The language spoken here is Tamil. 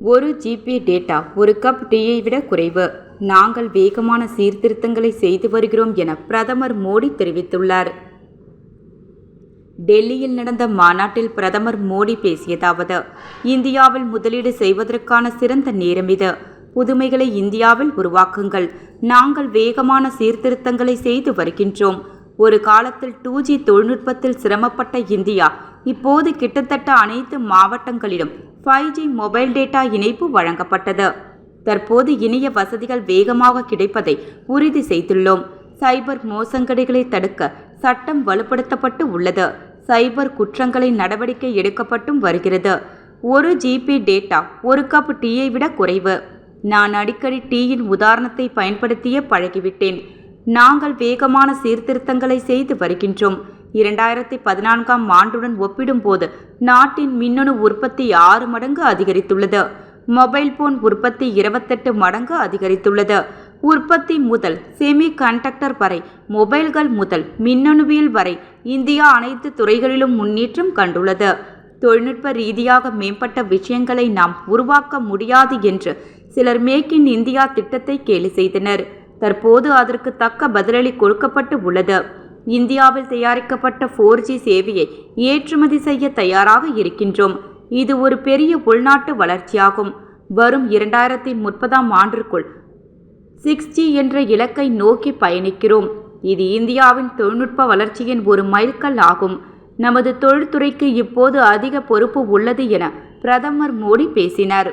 1 ஜிபி டேட்டா 1 கப் டீயை விட குறைவு. நாங்கள் வேகமான சீர்திருத்தங்களை செய்து வருகிறோம் என பிரதமர் மோடி தெரிவித்துள்ளார். டெல்லியில் நடந்த மாநாட்டில் பிரதமர் மோடி பேசியதாவது: இந்தியாவில் முதலீடு செய்வதற்கான சிறந்த நேரம் இது. புதுமைகளை இந்தியாவில் உருவாக்குங்கள். நாங்கள் வேகமான சீர்திருத்தங்களை செய்து வருகின்றோம். ஒரு காலத்தில் 2G தொழில்நுட்பத்தில் சிரமப்பட்ட இந்தியா இப்போது கிட்டத்தட்ட அனைத்து மாவட்டங்களிலும் 5G மொபைல் டேட்டா இணைப்பு வழங்கப்பட்டது. தற்போது இணைய வசதிகள் வேகமாக கிடைப்பதை உறுதி செய்துள்ளோம். சைபர் மோசடிகளை தடுக்க சட்டம் வலுப்படுத்தப்பட்டு உள்ளது. சைபர் குற்றங்களை நடவடிக்கை எடுக்கப்பட்டும் வருகிறது. 1 ஜிபி டேட்டா 1 கப் டீயை விட குறைவு. நான் அடிக்கடி டீயின் உதாரணத்தை பயன்படுத்திய பழகிவிட்டேன். நாங்கள் வேகமான சீர்திருத்தங்களை செய்து வருகின்றோம். 2014ஆம் ஆண்டுடன் ஒப்பிடும்போது நாட்டின் மின்னணு உற்பத்தி 6 மடங்கு அதிகரித்துள்ளது. மொபைல் போன் உற்பத்தி 28 மடங்கு அதிகரித்துள்ளது. உற்பத்தி முதல் செமி கண்டக்டர் வரை, மொபைல்கள் முதல் மின்னணுவியல் வரை இந்தியா அனைத்து துறைகளிலும் முன்னேற்றம் கண்டுள்ளது. தொழில்நுட்ப ரீதியாக மேம்பட்ட விஷயங்களை நாம் உருவாக்க முடியாது என்று சிலர் மேக் இன் இந்தியா திட்டத்தை கேலி செய்தனர். தற்போது அதற்கு தக்க பதிலடி கொடுக்கப்பட்டு உள்ளது. இந்தியாவில் தயாரிக்கப்பட்ட 4G சேவையை ஏற்றுமதி செய்ய தயாராக இருக்கின்றோம். இது ஒரு பெரிய உள்நாட்டு வளர்ச்சியாகும். வரும் 2030ஆம் ஆண்டிற்குள் 6G என்ற இலக்கை நோக்கி பயணிக்கிறோம். இது இந்தியாவின் தொழில்நுட்ப வளர்ச்சியின் ஒரு மைல்கல் ஆகும். நமது தொழில்துறைக்கு இப்போது அதிக பொறுப்பு உள்ளது என பிரதமர் மோடி பேசினார்.